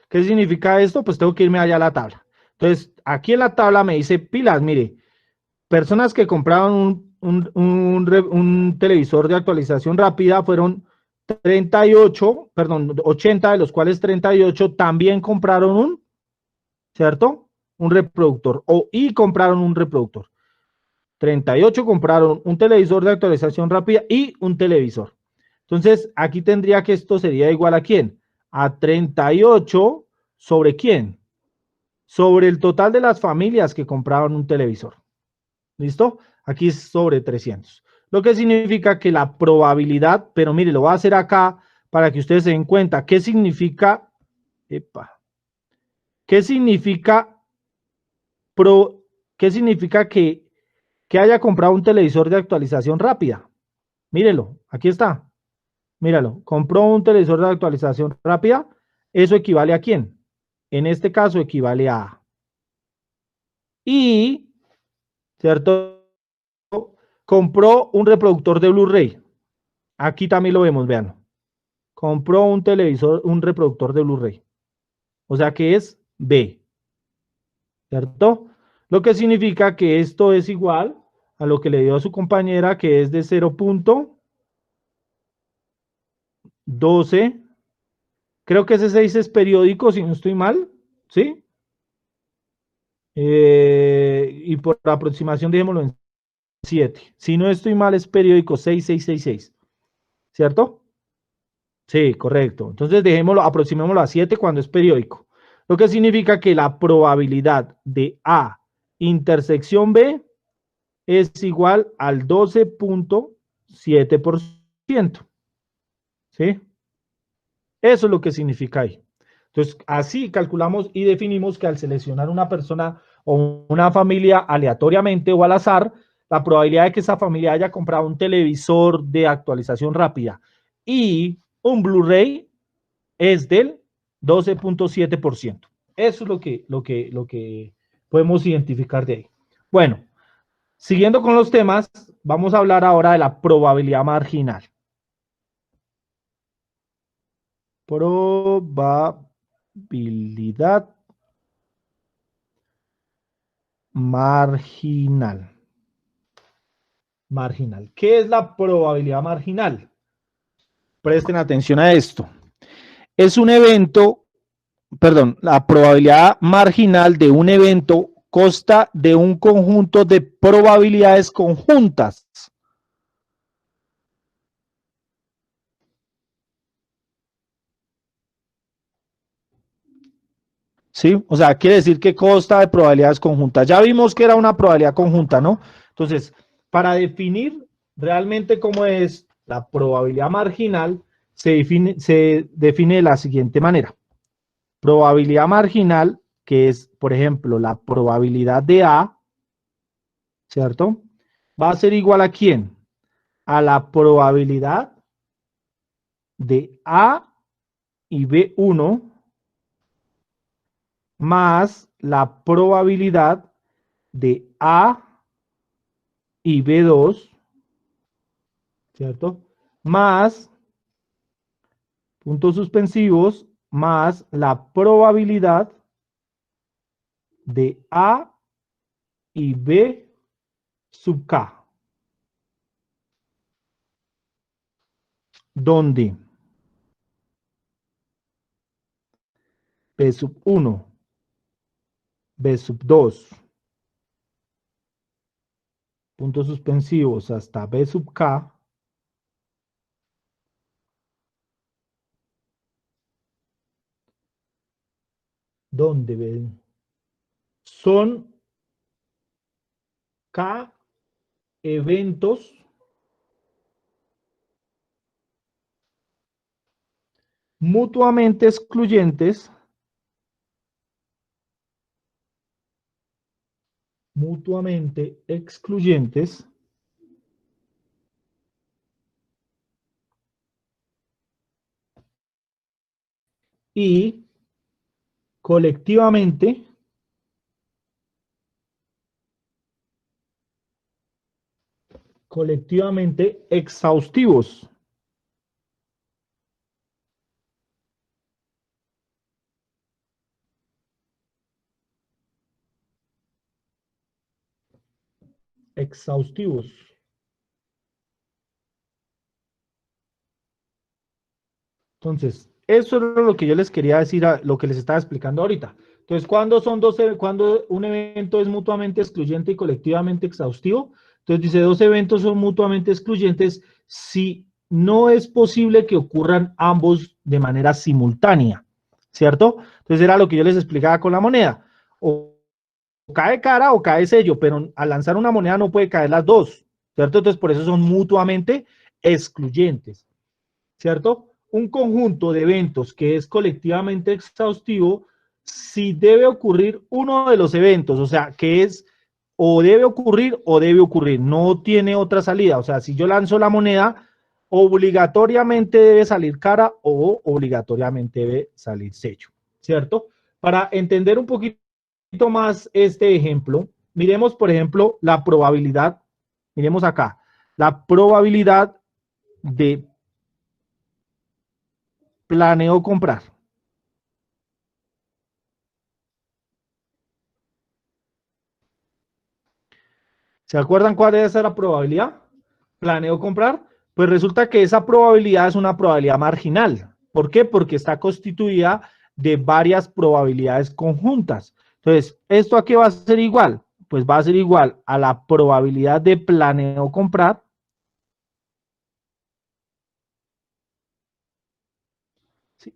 ¿Qué significa esto? Pues tengo que irme allá a la tabla. Entonces, aquí en la tabla me dice pilas, mire, personas que compraron un televisor de actualización rápida fueron 38, perdón, 80, de los cuales 38 también compraron ¿cierto? Un reproductor, y compraron un reproductor. 38 compraron un televisor de actualización rápida y un televisor. Entonces, aquí tendría que esto sería igual a ¿quién? A 38 sobre ¿quién? Sobre el total de las familias que compraron un televisor. ¿Listo? Aquí es sobre 300. Lo que significa que la probabilidad, pero mire, lo voy a hacer acá para que ustedes se den cuenta. ¿Qué significa? Epa, ¿qué significa qué significa que haya comprado un televisor de actualización rápida? Mírelo, aquí está. Míralo, compró un televisor de actualización rápida. ¿Eso equivale a quién? En este caso equivale a A. Y, ¿cierto? Compró un reproductor de Blu-ray. Aquí también lo vemos, vean. Compró un televisor, un reproductor de Blu-ray. O sea que es B, ¿cierto? Lo que significa que esto es igual a lo que le dio a su compañera, que es de 0.12. Creo que ese 6 es periódico, si no estoy mal, ¿sí? Y por aproximación, dejémoslo en 7. Si no estoy mal, es periódico 6666, ¿cierto? Sí, correcto. Entonces dejémoslo, aproximémoslo a 7 cuando es periódico. Lo que significa que la probabilidad de A intersección B es igual al 12.7%. ¿Sí? Eso es lo que significa ahí. Entonces, así calculamos y definimos que al seleccionar una persona o una familia aleatoriamente o al azar, la probabilidad de que esa familia haya comprado un televisor de actualización rápida y un Blu-ray es del 12.7%. Eso es lo que podemos identificar de ahí. Bueno, siguiendo con los temas, vamos a hablar ahora de la probabilidad marginal. Probabilidad marginal. Marginal. ¿Qué es la probabilidad marginal? Presten atención a esto. Es un evento, perdón, la probabilidad marginal de un evento consta de un conjunto de probabilidades conjuntas. ¿sí? O sea, quiere decir que consta de probabilidades conjuntas. Ya vimos que era una probabilidad conjunta, ¿no? Entonces, para definir realmente cómo es la probabilidad marginal, se define de la siguiente manera. Probabilidad marginal, que es, por ejemplo, la probabilidad de A, ¿cierto? Va a ser igual a ¿quién? A la probabilidad de A y B1 más la probabilidad de A y B2, ¿cierto? Más puntos suspensivos, más la probabilidad de A y B sub K, donde B sub 1, B sub 2, puntos suspensivos hasta B sub K, donde son K eventos mutuamente excluyentes, y colectivamente exhaustivos. Exhaustivos. Entonces, eso es lo que yo les quería decir, lo que les estaba explicando ahorita. Entonces, cuando un evento es mutuamente excluyente y colectivamente exhaustivo? Entonces dice, dos eventos son mutuamente excluyentes si no es posible que ocurran ambos de manera simultánea, ¿cierto? Entonces era lo que yo les explicaba con la moneda. O cae cara o cae sello, pero al lanzar una moneda no puede caer las dos, ¿cierto? Entonces por eso son mutuamente excluyentes, ¿cierto? Un conjunto de eventos que es colectivamente exhaustivo, si debe ocurrir uno de los eventos, o sea, que es o debe ocurrir, no tiene otra salida. O sea, si yo lanzo la moneda, obligatoriamente debe salir cara o obligatoriamente debe salir sello, ¿cierto? Para entender un poquito más este ejemplo, miremos, por ejemplo, la probabilidad, miremos acá, la probabilidad de planeo comprar. ¿Se acuerdan cuál es esa la probabilidad? Planeo comprar. Pues resulta que esa probabilidad es una probabilidad marginal. ¿Por qué? Porque está constituida de varias probabilidades conjuntas. Entonces, ¿esto a qué va a ser igual? Pues va a ser igual a la probabilidad de planeo comprar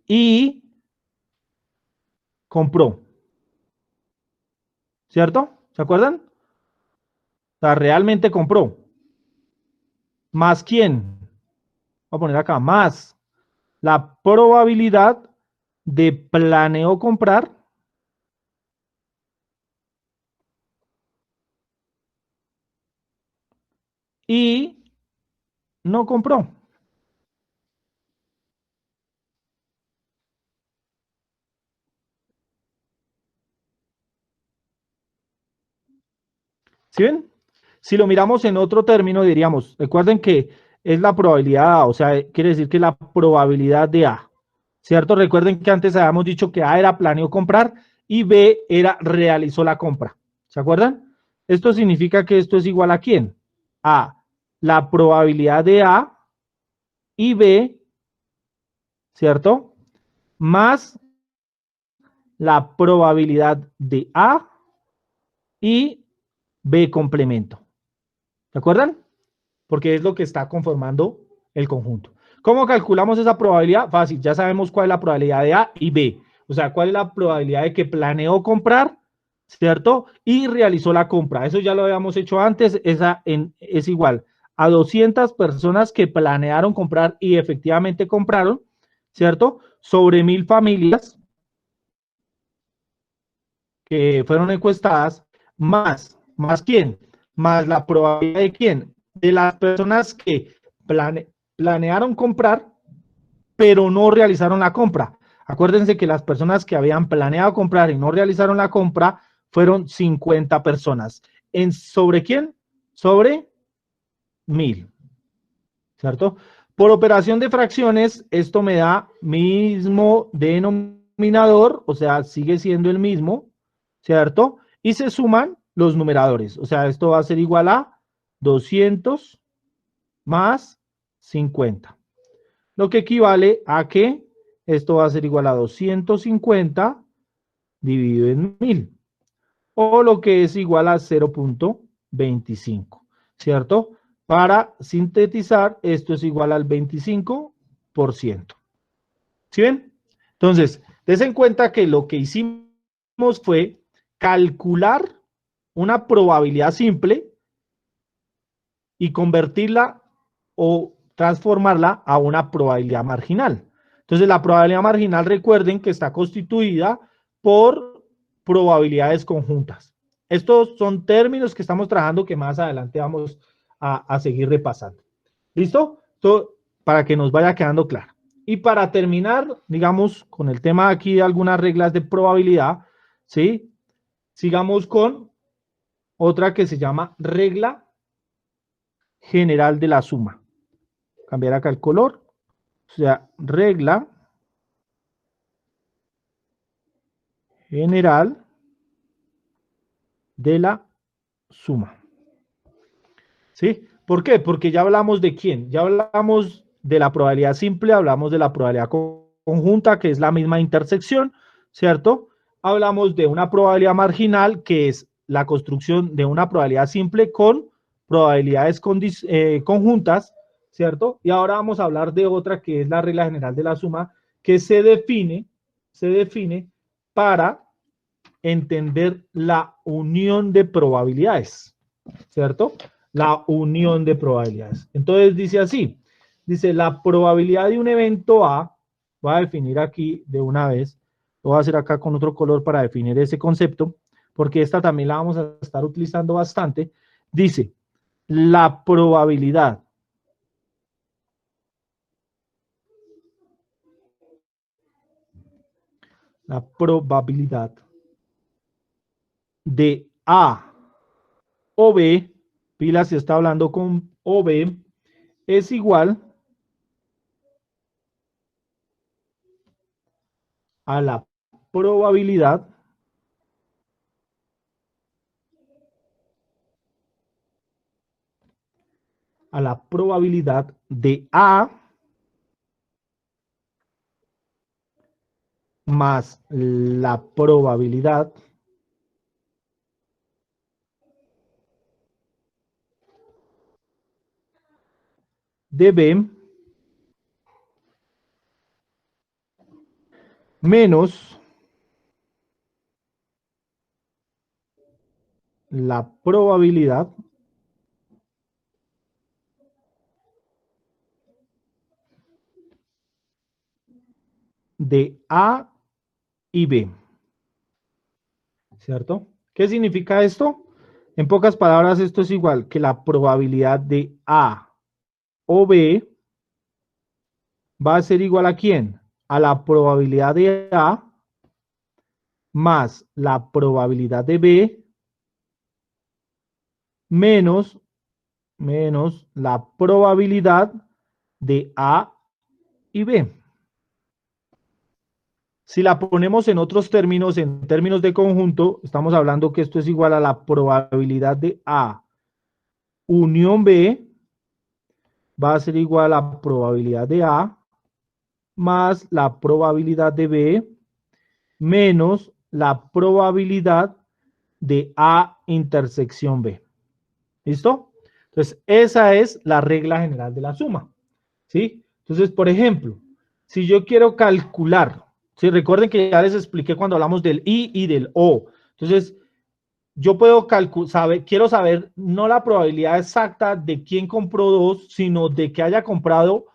y compró. ¿Cierto? ¿Se acuerdan? O sea, realmente compró. ¿Más quién? Voy a poner acá, más la probabilidad de planeo comprar y no compró. ¿Sí ven? Si lo miramos en otro término, diríamos, recuerden que es la probabilidad A, o sea, quiere decir que la probabilidad de A, ¿cierto? Recuerden que antes habíamos dicho que A era planeó comprar y B era realizó la compra. ¿Se acuerdan? Esto significa que esto es igual a ¿quién? A la probabilidad de A y B, ¿cierto? Más la probabilidad de A y B complemento. ¿Se acuerdan? Porque es lo que está conformando el conjunto. ¿Cómo calculamos esa probabilidad? Fácil, ya sabemos cuál es la probabilidad de A y B. O sea, ¿cuál es la probabilidad de que planeó comprar, cierto? Y realizó la compra. Eso ya lo habíamos hecho antes. Es igual a 200 personas que planearon comprar y efectivamente compraron, ¿cierto? Sobre 1000 familias que fueron encuestadas, más quién, más la probabilidad de quién, de las personas que planearon comprar, pero no realizaron la compra. Acuérdense que las personas que habían planeado comprar y no realizaron la compra fueron 50 personas. ¿Sobre quién? Sobre 1000, ¿cierto? Por operación de fracciones, esto me da mismo denominador, o sea, sigue siendo el mismo, ¿cierto? Y se suman los numeradores, o sea, esto va a ser igual a 200 más 50, lo que equivale a que esto va a ser igual a 250 dividido en 1000, o lo que es igual a 0.25, ¿cierto? Para sintetizar, esto es igual al 25%. ¿Sí ven? Entonces, des en cuenta que lo que hicimos fue calcular una probabilidad simple y convertirla o transformarla a una probabilidad marginal. Entonces, la probabilidad marginal, recuerden que está constituida por probabilidades conjuntas. Estos son términos que estamos trabajando que más adelante vamos a seguir repasando. ¿Listo? Todo para que nos vaya quedando claro. Y para terminar, digamos, con el tema aquí de algunas reglas de probabilidad, ¿sí? Sigamos con otra que se llama regla general de la suma. Cambiar acá el color. O sea, regla general de la suma. ¿Sí? ¿Por qué? Porque ya hablamos de quién. Ya hablamos de la probabilidad simple, hablamos de la probabilidad conjunta, que es la misma intersección, ¿cierto? Hablamos de una probabilidad marginal, que es la construcción de una probabilidad simple con probabilidades conjuntas, ¿cierto? Y ahora vamos a hablar de otra que es la regla general de la suma, que se define para entender la unión de probabilidades, ¿cierto? La unión de probabilidades. Entonces dice así, dice la probabilidad de un evento A, voy a definir aquí de una vez, lo voy a hacer acá con otro color para definir ese concepto, porque esta también la vamos a estar utilizando bastante. Dice, la probabilidad de A o B, pila si está hablando con O B, es igual a la probabilidad de A más la probabilidad de B menos la probabilidad de A y B, ¿cierto? ¿Qué significa esto? En pocas palabras, esto es igual que la probabilidad de A o B va a ser igual ¿a quién? A la probabilidad de A más la probabilidad de B menos la probabilidad de A y B. Si la ponemos en otros términos, en términos de conjunto, estamos hablando que esto es igual a la probabilidad de A unión B, va a ser igual a la probabilidad de A más la probabilidad de B menos la probabilidad de A intersección B. ¿Listo? Entonces, esa es la regla general de la suma. ¿Sí? Entonces, por ejemplo, si yo quiero calcular Sí, recuerden que ya les expliqué cuando hablamos del I y del O. Entonces, yo puedo calcular, quiero saber no la probabilidad exacta de quién compró dos, sino de que haya comprado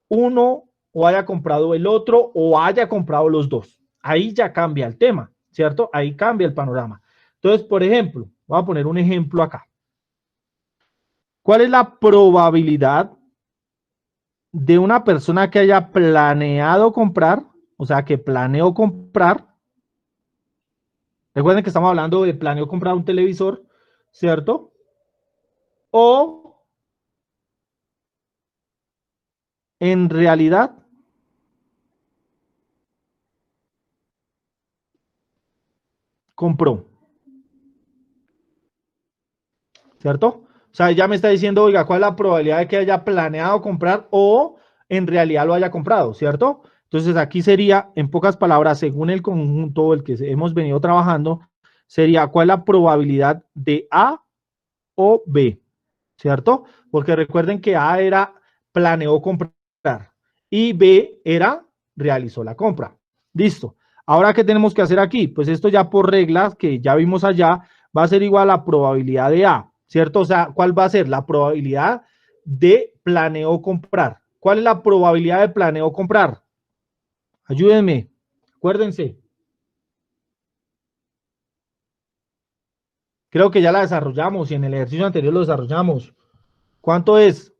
uno o haya comprado el otro o haya comprado los dos. Ahí ya cambia el tema, ¿cierto? Ahí cambia el panorama. Entonces, por ejemplo, voy a poner un ejemplo acá. ¿Cuál es la probabilidad de una persona que haya planeado comprar, o sea, que planeó comprar? Recuerden que estamos hablando de planeó comprar un televisor, ¿cierto? O en realidad compró, ¿cierto? O sea, ya me está diciendo, oiga, ¿cuál es la probabilidad de que haya planeado comprar o en realidad lo haya comprado, ¿cierto? Entonces aquí sería, en pocas palabras, según el conjunto el que hemos venido trabajando, sería cuál es la probabilidad de A o B, ¿cierto? Porque recuerden que A era planeó comprar y B era realizó la compra. Listo. Ahora, ¿qué tenemos que hacer aquí? Pues esto ya por reglas que ya vimos allá, va a ser igual a la probabilidad de A, ¿cierto? O sea, ¿cuál va a ser? La probabilidad de planeó comprar. ¿Cuál es la probabilidad de planeó comprar? Ayúdenme, acuérdense. Creo que ya la desarrollamos y en el ejercicio anterior lo desarrollamos. ¿Cuánto es?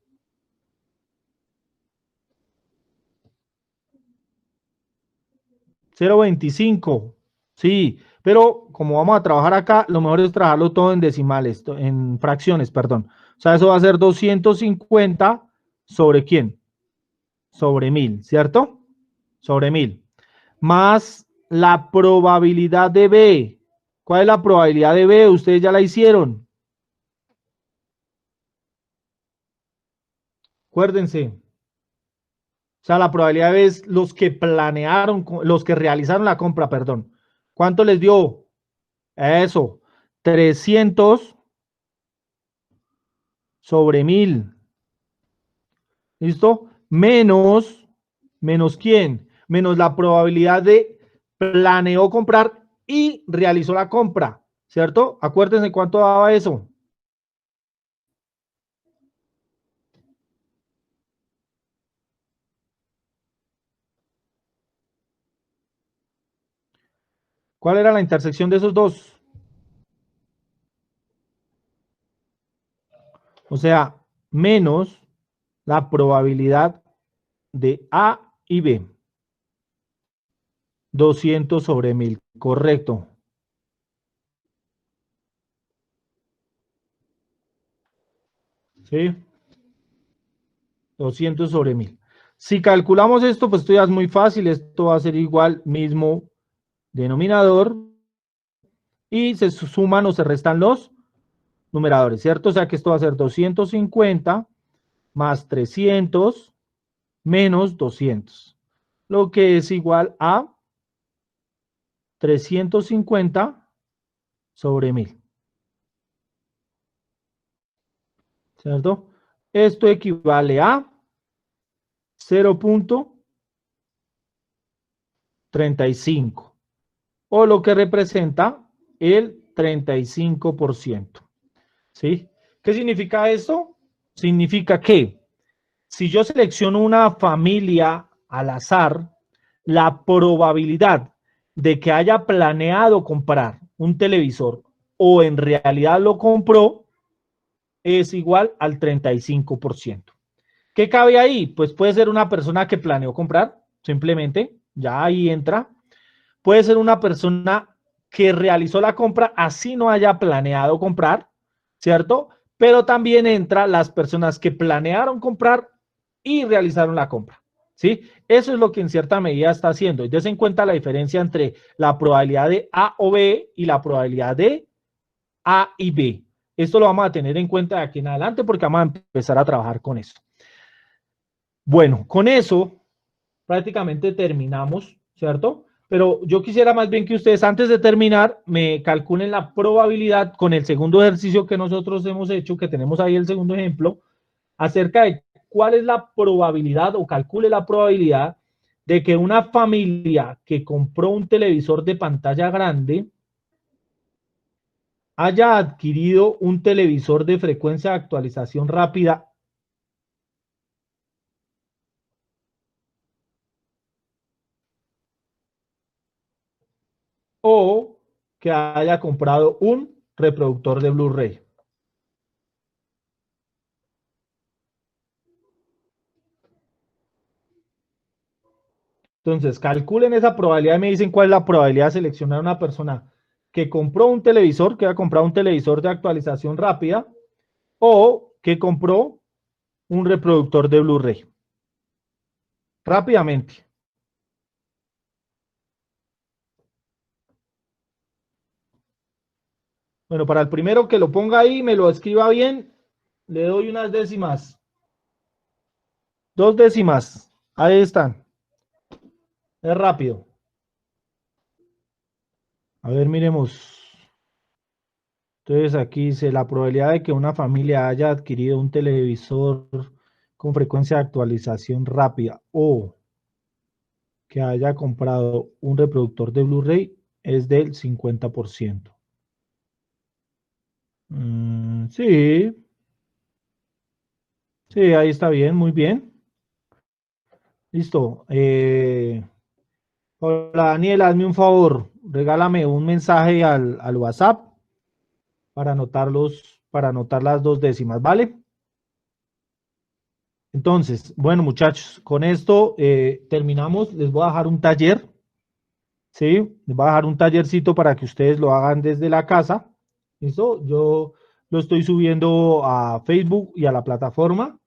0,25. Sí, pero como vamos a trabajar acá, lo mejor es trabajarlo todo en decimales, en fracciones, perdón. O sea, eso va a ser 250 sobre ¿quién? Sobre 1000, ¿cierto? Sobre 1000. Más la probabilidad de B. ¿Cuál es la probabilidad de B? Ustedes ya la hicieron. Acuérdense. O sea, la probabilidad de B es los que planearon, los que realizaron la compra, perdón. ¿Cuánto les dio? Eso. 300 sobre 1000. ¿Listo? Menos quién? Menos la probabilidad de planeó comprar y realizó la compra, ¿cierto? Acuérdense cuánto daba eso. ¿Cuál era la intersección de esos dos? O sea, menos la probabilidad de A y B. 200 sobre 1000, correcto. ¿Sí? 200 sobre 1000. Si calculamos esto, pues esto ya es muy fácil. Esto va a ser igual mismo denominador y se suman o se restan los numeradores, ¿cierto? O sea que esto va a ser 250 más 300 menos 200, lo que es igual a 350 sobre 1000, ¿cierto? Esto equivale a 0,35 o lo que representa el 35%. ¿Sí? ¿Qué significa esto? Significa que si yo selecciono una familia al azar, la probabilidad de que haya planeado comprar un televisor o en realidad lo compró es igual al 35%. ¿Qué cabe ahí? Pues puede ser una persona que planeó comprar, simplemente, ya ahí entra. Puede ser una persona que realizó la compra así no haya planeado comprar, ¿cierto? Pero también entra las personas que planearon comprar y realizaron la compra, ¿sí? Eso es lo que en cierta medida está haciendo. Y des en cuenta la diferencia entre la probabilidad de A o B y la probabilidad de A y B. Esto lo vamos a tener en cuenta de aquí en adelante porque vamos a empezar a trabajar con eso. Bueno, con eso prácticamente terminamos, ¿cierto? Pero yo quisiera más bien que ustedes antes de terminar me calculen la probabilidad con el segundo ejercicio que nosotros hemos hecho, que tenemos ahí el segundo ejemplo, acerca de cuál es la probabilidad o calcule la probabilidad de que una familia que compró un televisor de pantalla grande haya adquirido un televisor de frecuencia de actualización rápida o que haya comprado un reproductor de Blu-ray. Entonces, calculen esa probabilidad y me dicen cuál es la probabilidad de seleccionar a una persona que compró un televisor, que ha comprado un televisor de actualización rápida, o que compró un reproductor de Blu-ray. Rápidamente. Bueno, para el primero que lo ponga ahí, me lo escriba bien, le doy unas décimas. 2 décimas. Ahí están. Es rápido. A ver, miremos. Entonces aquí dice la probabilidad de que una familia haya adquirido un televisor con frecuencia de actualización rápida o que haya comprado un reproductor de Blu-ray es del 50%. Sí, sí, ahí está bien, muy bien. Listo. Hola Daniel, hazme un favor, regálame un mensaje al WhatsApp para anotar las 2 décimas, ¿vale? Entonces, bueno muchachos, con esto terminamos. Les voy a dejar un taller, ¿sí? Les voy a dejar un tallercito para que ustedes lo hagan desde la casa. ¿Listo? Yo lo estoy subiendo a Facebook y a la plataforma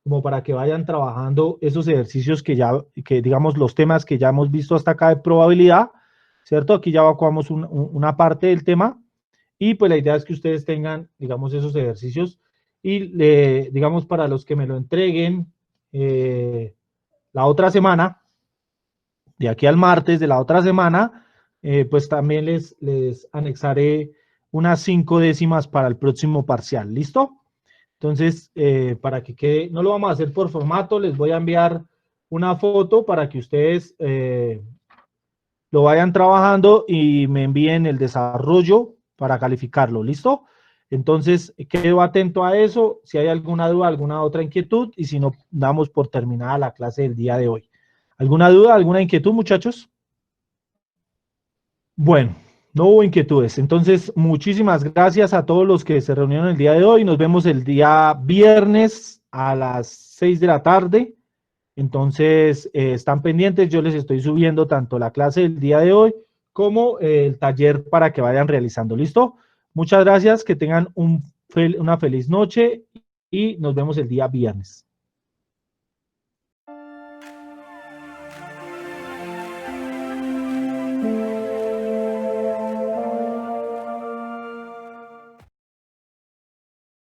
como para que vayan trabajando esos ejercicios que digamos los temas que ya hemos visto hasta acá de probabilidad, ¿cierto? Aquí ya evacuamos una parte del tema y pues la idea es que ustedes tengan, digamos, esos ejercicios y digamos para los que me lo entreguen la otra semana, de aquí al martes de la otra semana, pues también les anexaré unas 5 décimas para el próximo parcial, ¿listo? Entonces, para que quede, no lo vamos a hacer por formato, les voy a enviar una foto para que ustedes lo vayan trabajando y me envíen el desarrollo para calificarlo, ¿listo? Entonces, quedo atento a eso, si hay alguna duda, alguna otra inquietud, y si no, damos por terminada la clase del día de hoy. ¿Alguna duda, alguna inquietud, muchachos? Bueno, no hubo inquietudes. Entonces, muchísimas gracias a todos los que se reunieron el día de hoy. Nos vemos el día viernes a las 6 de la tarde. Entonces, están pendientes. Yo les estoy subiendo tanto la clase del día de hoy como el taller para que vayan realizando. ¿Listo? Muchas gracias. Que tengan una feliz noche y nos vemos el día viernes.